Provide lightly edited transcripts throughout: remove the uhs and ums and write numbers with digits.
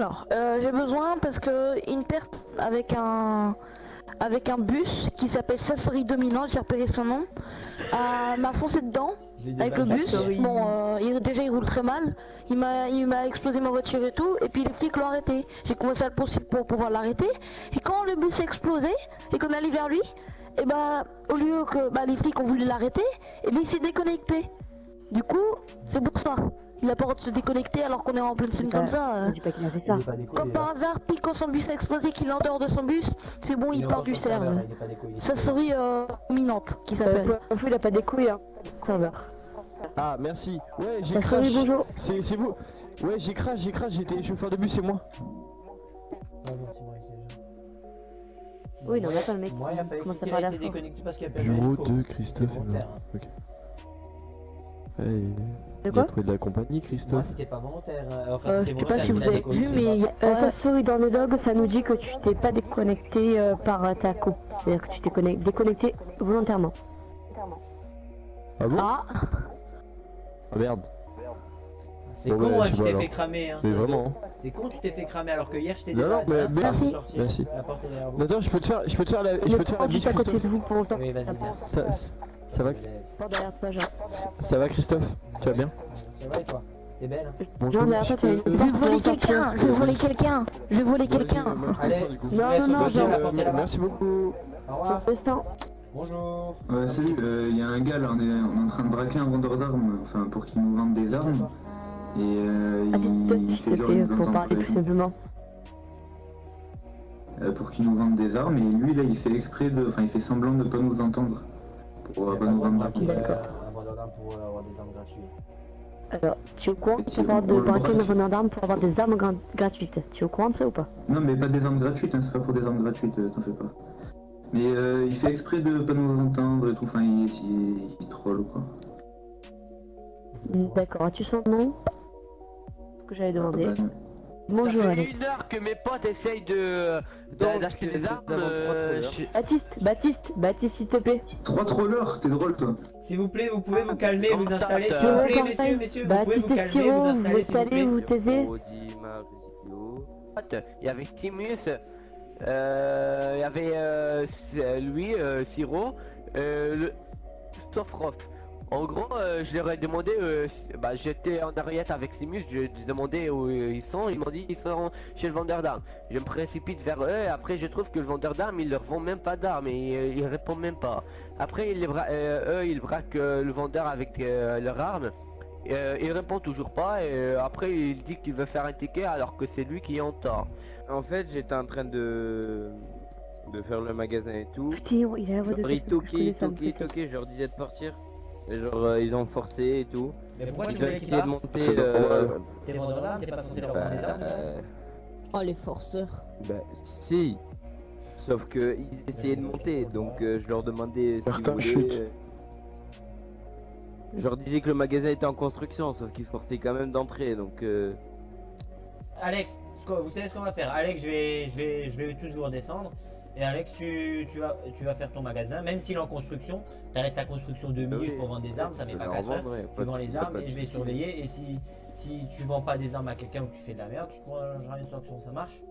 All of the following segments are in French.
Alors, j'ai besoin parce que une perte avec un bus qui s'appelle Sassori Dominant, j'ai repéré son nom, m'a foncé dedans avec le bus. Bon, il roule très mal. Il m'a explosé ma voiture et tout, et puis les flics l'ont arrêté. J'ai commencé à le poursuivre pour pouvoir l'arrêter. Et quand le bus a explosé et qu'on allait vers lui, et bah au lieu que les flics ont voulu l'arrêter, et bien il s'est déconnecté. Du coup, c'est pour ça. Il a pas le droit de se déconnecter alors qu'on est en pleine scène comme ça. Je dis pas qu'il a fait ça. Comme par hasard, puis quand son bus a explosé, qu'il est en dehors de son bus, c'est bon, il part du serve. Ça serait dominante qui s'appelle. Il a pas des couilles, hein. Ah, merci. Ouais, j'ai crash. Bonjour. C'est vous. Ouais, j'ai crash, j'étais chauffeur de bus, c'est moi. Oui, non, mais attends, le mec, Moi, il a pas comment ça écrit qu'il parle a à été la déconnecté parce qu'il y a pas Bureau de de Christophe. Ok. Hey, De quoi? trouvé de la compagnie, Moi, Christophe. c'était pas volontaire. Enfin, Je c'était sais pas volontaire. si vous avez vu, mais Sassori dans le log, ça nous dit que tu t'es pas déconnecté par ta coupe. C'est-à-dire que tu t'es déconnecté volontairement. Ah bon? ah, Ah merde. C'est Bon, con, bah, hein, je tu vois t'es alors. fait cramer. Hein, Mais ça, vraiment. c'est con, tu t'es fait cramer alors que hier, je t'ai Non, non, mais merci. merci. La porte est derrière vous. Attends, je peux te faire la bise, Juste à côté Christophe. de vous pour longtemps. Oui, vas-y, viens. Ça va, Pas derrière toi, genre. ça va, Christophe? Tu vas bien? Ça va et toi? T'es belle, hein? Bonjour. Non, derrière toi, tu as une je vais voler quelqu'un, je vais voler quelqu'un, je vais voler quelqu'un. Allez, Non, laisse non, sortir, non, la porte est là-bas. Merci beaucoup. Au revoir. Instant. Bonjour. Ouais, salut, il y a un gars là, on est en train de braquer un vendeur d'armes, enfin pour qu'il nous vende des armes. Et il S'il fait te genre plaît, il nous pour entend parler pas. plus simplement. Pour qu'il nous vende des armes, et lui là il fait exprès de. Enfin il fait semblant de pas nous entendre. Pour pas nous vendre d'armes. Un vendeur d'armes pour avoir des armes gratuites. Alors, tu es au courant Et tu vas de on le braquer braque. le vendeur d'armes pour avoir des armes gratuites. Tu es au courant de ça ou pas? Non mais pas des armes gratuites, hein, c'est pas pour des armes gratuites, t'en fais pas. Mais il fait exprès de pas nous entendre et tout, enfin il troll quoi. D'accord, as-tu son nom? Ce que j'avais demandé. Ah, bah, Bonjour Ça fait Alex. 1 heure que mes potes essayent d'acheter des armes. Baptiste, s'il te plaît. 3 trollers, t'es drôle toi. S'il vous plaît, vous pouvez vous calmer, vous installer. S'il S'il vous vous plaît, messieurs, vous pouvez vous calmer, vous installer, s'il vous plaît. vous taisez. Il y avait Timus, il y avait lui, Siro, le Sofrof. En gros, je leur ai demandé, j'étais en arrière avec Simus, je lui ai demandé où ils sont, ils m'ont dit ils sont chez le vendeur d'armes. Je me précipite vers eux, et après je trouve que le vendeur d'armes, ils leur vend même pas d'armes, et ils répondent même pas. Après, eux, ils braquent le vendeur avec leurs armes, il répond toujours pas, et après il dit qu'il veut faire un ticket alors que c'est lui qui est en tort. En fait, j'étais en train de faire le magasin et tout. Putain, il a la voix de Genre, ils quelqu'un que je connais, ça me toquaient, stresse. je leur disais de partir. Et genre, ils ont forcé et tout. Mais pourquoi tu Ils voulais ont qu'il essayé de parte? monter. T'es vendeur d'armes, t'es pas censé leur vendre des armes, toi? Oh les forceurs. Bah, si. Sauf que ils essayaient de monter, donc je leur demandais s'ils Martin, voulaient. chut. Je leur disais que le magasin était en construction, sauf qu'ils forçaient quand même d'entrer, donc. Alex, vous savez ce qu'on va faire? Alex, je vais tous vous redescendre. Et Alex, tu vas faire ton magasin, même s'il est en construction, t'arrêtes ta construction 2 minutes oui, pour vendre des armes, ça fait je pas leur 4 heures. vendrai, Tu pas de- vends les pas armes de et je vais souci. surveiller. Et si tu vends pas des armes à quelqu'un ou que tu fais de la merde, tu te prendras une sanction, ça marche?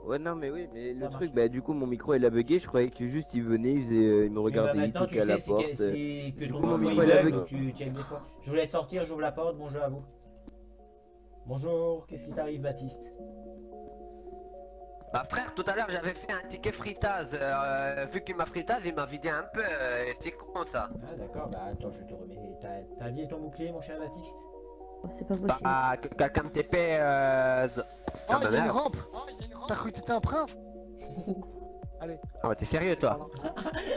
Ouais, non, mais oui, mais Ça le marche. truc, bah, du coup, mon micro il a bugué, je croyais que juste il venait, il me regardait, il maintenant tu toquait à la sais porte. que Du ton coup, mon micro micro, il il a bug, bugué. tu aimes des fois. Je vous laisse sortir, j'ouvre la porte, bonjour à vous. Bonjour, qu'est-ce qui t'arrive Baptiste? Bah frère, tout à l'heure j'avais fait un ticket fritaz, vu qu'il m'a fritaz, il m'a vidé un peu, c'est con ça. Ah d'accord, bah attends, je te remets. T'as habillé ton bouclier mon cher Baptiste? Oh, c'est pas possible. Bah, que quelqu'un me TP, Oh, il y a une rampe. T'as cru que t'étais un prince? Allez. Ah ouais, t'es sérieux toi?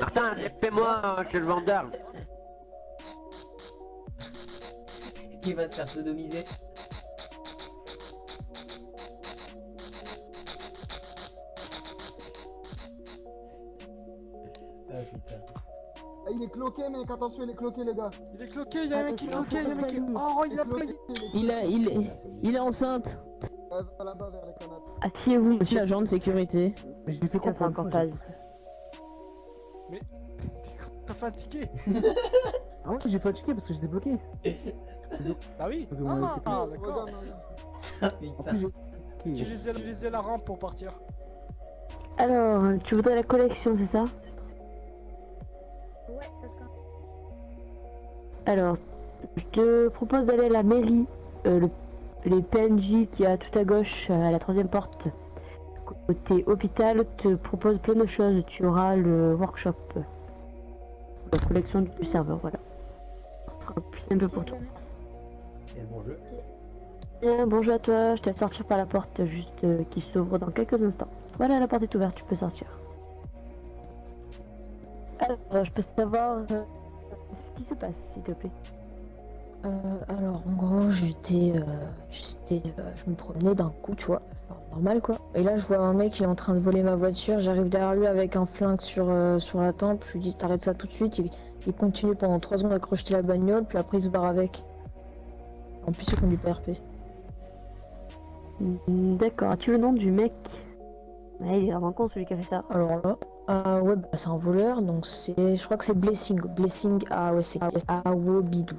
Martin, TP-moi chez le vendeur. Qui va se faire sodomiser? Ah putain. Ah, il est cloqué mec, attention il est cloqué les gars. Il est cloqué, il y a un mec qui est cloqué, il y a un mec qui... Oh, il a payé. Il est enceinte. Va là-bas vers les canapes. Asseyez-vous, Je suis monsieur. agent de sécurité. Mais je l'ai fait Putain, c'est encore pas. phase. T'as fait un ticket. Ah ouais, j'ai pas ticket parce que j'étais bloqué. Ah oui. Ah, Regarde, regarde. Putain. Utilisez la rampe pour partir. Alors, tu voudrais la collection, c'est ça? Ouais, c'est ça. Alors, je te propose d'aller à la mairie, les PNJ qui a tout à gauche, à la troisième porte. Côté hôpital, te propose plein de choses. Tu auras le workshop, la collection du serveur, voilà. Ce sera plus simple pour toi. Et bon jeu. Bien, bonjour à toi, je te laisse sortir par la porte juste qui s'ouvre dans quelques instants. Voilà, la porte est ouverte, tu peux sortir. Alors, je peux savoir ce qui se passe, s'il te plaît. Alors en gros je me promenais d'un coup, tu vois, enfin, normal quoi. Et là je vois un mec qui est en train de voler ma voiture, j'arrive derrière lui avec un flingue sur la tempe, je lui dis t'arrêtes ça tout de suite, il continue pendant 3 secondes à crocheter la bagnole, puis après il se barre avec. En plus il conduit PRP. D'accord, as-tu le nom du mec? Ouais, il est vraiment con celui qui a fait ça. Alors là, ouais bah c'est un voleur, donc je crois que c'est Blessing, ah ouais c'est Awobidou.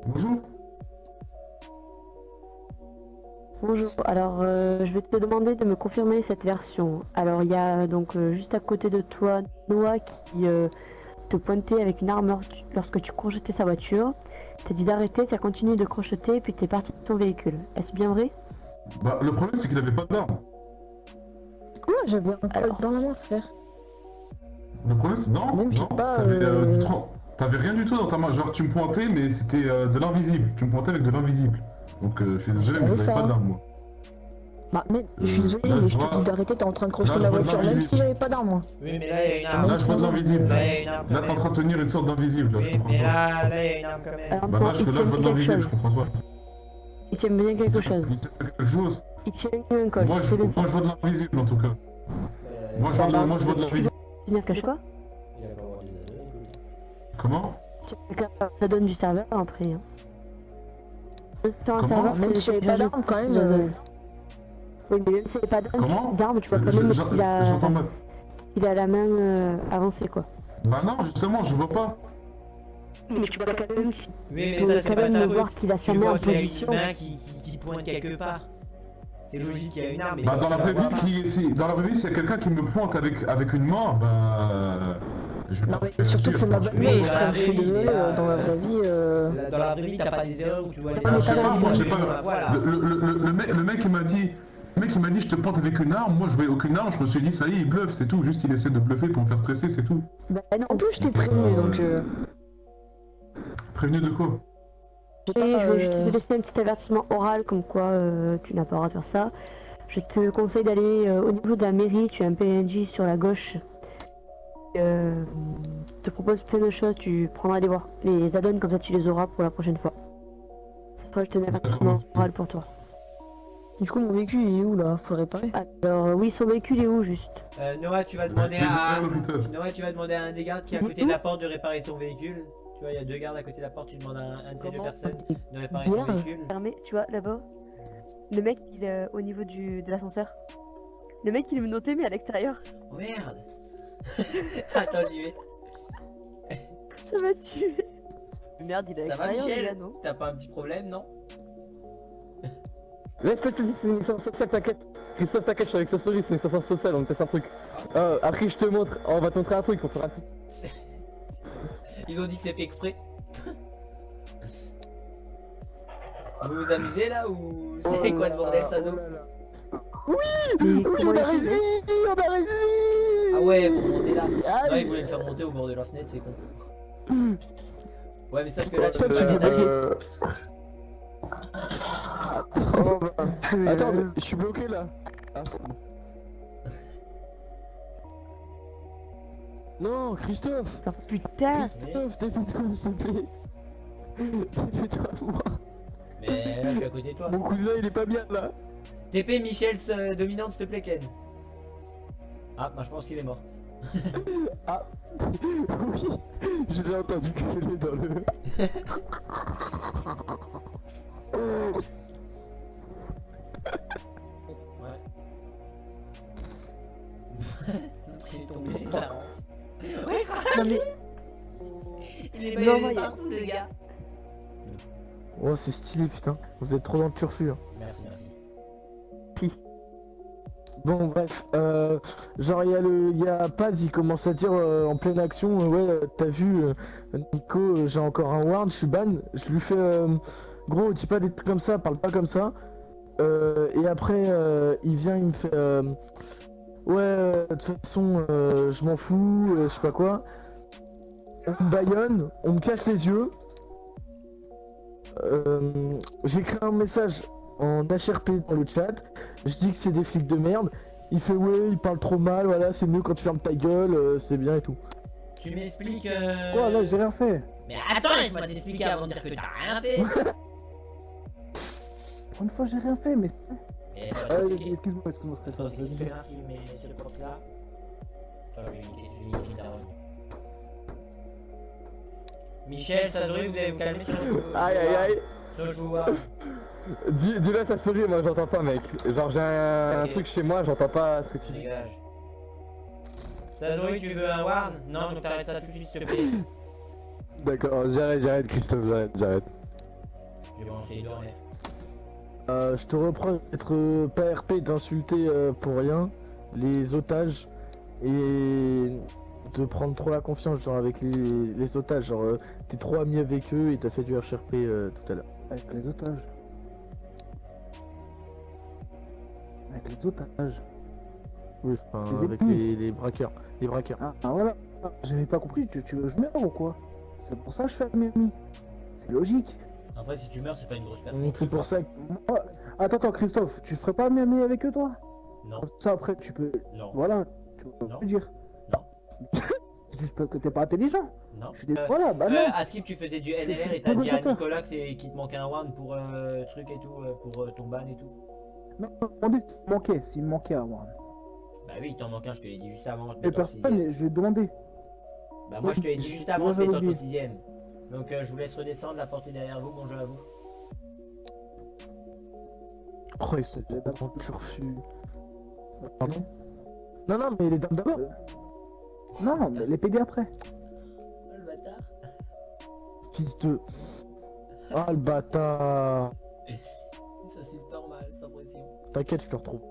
Bonjour. Bonjour, alors je vais te demander de me confirmer cette version. Alors il y a donc juste à côté de toi Noah qui te pointait avec une arme lorsque tu crochetais sa voiture. T'as dit d'arrêter, tu as continué de crocheter puis t'es parti de ton véhicule. Est-ce bien vrai? Bah le problème c'est qu'il avait pas d'arme. Quoi? J'avais un col dans la main frère. Le problème c'est non, t'avais rien du tout dans ta main, genre tu me pointais mais c'était de l'invisible, tu me pointais avec de l'invisible. Donc je suis désolé mais j'avais pas d'arme moi. Bah mais je suis désolé mais je te dis d'arrêter, t'es en train de crocheter la voiture même si j'avais pas d'arme moi. Oui mais là il y a une arme. Là je vois de l'invisible. Là il y a une arme. Là t'es en train de tenir une sorte d'invisible. Oui mais là il y a une arme quand même. Bah là je vois de l'invisible, je comprends pas. Il tient bien quelque chose. Il tient quelque chose. Il tient un col. Moi je vois de l'invisible en tout cas. Moi je vois de l'invisible. Tenir cache quoi? Il a pas avoir des années. Comment? Ça donne du serveur après. Hein. Comment? Même si j'avais pas d'arme quand même. Oui mais même si j'avais pas d'arme, tu vois quand même qu'il a la main avancée quoi. Bah non justement je vois pas. Mais tu vois quand même. Oui mais ça c'est pas sa faute. Qu'il a sa Tu main en vois qu'il a une position. main qui pointe quelque part. C'est logique qu'il y a une arme. Bah dans la vraie vie, s'il y a quelqu'un qui me pointe avec une main, bah... je vais Non pas mais surtout que c'est ma bagnole, Oui, frère, je suis désolé, dans la vraie vie... Dans la vraie vie, t'as pas des erreurs où tu vois les Ah, armes. je sais pas, moi, je sais pas. Voilà. Le mec il m'a dit... je te pointe avec une arme, moi je voyais aucune arme, je me suis dit ça y est il bluffe, c'est tout, juste il essaie de bluffer pour me faire stresser, c'est tout. Bah non, en plus je t'ai prévenu donc... Prévenu de quoi? Je vais juste te laisser un petit avertissement oral comme quoi tu n'as pas le droit de faire ça. Je te conseille d'aller au niveau de la mairie, tu as un PNJ sur la gauche. Je te propose plein de choses, tu prendras les add-ons comme ça tu les auras pour la prochaine fois. Ce sera juste un avertissement oral pour toi. Du coup mon véhicule il est où là? Faut le réparer? Alors oui, son véhicule est où juste? Noah, tu vas demander à un des gardes qui est à côté de la porte de réparer ton véhicule. Tu vois, il y a 2 gardes à côté de la porte, tu demandes à un de ces 2 personnes de réparer ton véhicule. Fermé, tu vois, là-bas. Le mec, il est au niveau de l'ascenseur. Le mec, il est noté, mais à l'extérieur. Oh merde. Attends, j'y vais. Ça m'a tué. Merde, il est à Ça va, l'extérieur, Michel? non? T'as pas un petit problème, non? Laisse-le te dire, c'est une mission sociale, t'inquiète. Christophe, t'inquiète, je suis avec Sosoli, c'est une mission sociale, on teste un truc. Après, je te montre, on va te montrer un truc, on fera un truc. Ils ont dit que c'est fait exprès. Vous vous amusez là ou c'est quoi ce bordel, Sazo? Oui, on a réussi. Ah ouais, pour monter là. Non, ils voulaient le faire monter au bord de la fenêtre, c'est con. Ouais, mais sauf que là, tu peux pas détacher. Attends, je suis bloqué là. Non, Christophe. Putain. Christophe, défends-toi, s'il te plaît. Défends-toi à moi. Mais là, je suis à côté de toi. Mon cousin, il est pas bien là. TP Michel dominante, s'il te plaît, Ken. Ah, bah je pense qu'il est mort. Ah, oui, je l'ai entendu gueuler dans le... Ouais. L'autre il est tombé, clairement. Ouais, Non mais... il est balayé partout, le gars. Oh, c'est stylé, putain. Vous êtes trop dans le turfu. Hein. Merci, merci. Bon bref, genre il y a Paz, il commence à dire en pleine action, ouais t'as vu Nico, j'ai encore un ward, je suis ban, je lui fais gros dis pas des trucs comme ça, parle pas comme ça. Et après il vient, il me fait ouais de toute façon je m'en fous, je sais pas quoi. On me baïonne, on me cache les yeux. J'écris un message en HRP dans le chat, je dis que c'est des flics de merde, il fait ouais, il parle trop mal, voilà, c'est mieux quand tu fermes ta gueule, c'est bien et tout. Tu m'expliques Ouais, là j'ai rien fait. Mais attends, laisse-moi t'expliquer avant de dire que t'as rien fait. Pour une fois j'ai rien fait, mais... Excuse-moi, c'est ça. C'est qui met ce force là. Attends, je vais éviter Daron. Michel, Sazori, vous allez vous calmer sur le joueur. Aïe aïe aïe. Sur le joueur. Dis-le ta souris, moi j'entends pas mec. Genre j'ai un truc chez moi, j'entends pas ce que tu dis. Dégage. Sazori, tu veux un ward? Non, donc t'arrêtes ça tout de suite s'il te plaît. D'accord, j'arrête Christophe, j'arrête. Je vais lancer deux en F. Je te reprends d'être pas RP, d'insulter pour rien les otages et de prendre trop la confiance genre avec les otages, genre t'es trop ami avec eux et t'as fait du HRP tout à l'heure. Avec les otages. Avec les otages. Oui, enfin avec les braqueurs. Les braqueurs. Ah voilà, j'avais pas compris, tu veux que je meure ou quoi? C'est pour ça que je fais ami. C'est logique. Après si tu meurs c'est pas une grosse perte. C'est pour ça que... Attends Christophe, tu ferais pas ami avec eux toi? Non. Ça après tu peux... Non. Voilà, tu peux dire. Non. Juste parce que t'es pas intelligent. Non. Voilà, bah non. Askip, tu faisais du NLR et t'as dit à Nicolas qu'il te manquait un ward pour truc et tout, pour ton ban et tout. Non, s'il me manquait un ward. Bah oui, il t'en manque un, je te l'ai dit juste avant. Mais personne, je l'ai demandé. Bah moi je te l'ai dit juste avant de mettre ton 6ème. Donc je vous laisse redescendre, la portée derrière vous, bonjour à vous. Oh, ils sont complètement turfus. Pardon? Non, mais les dames d'abord. Non, mais les PD après. Oh le bâtard. Fils de... Ah le bâtard. Ça c'est normal, sans pression. T'inquiète, je te retrouve.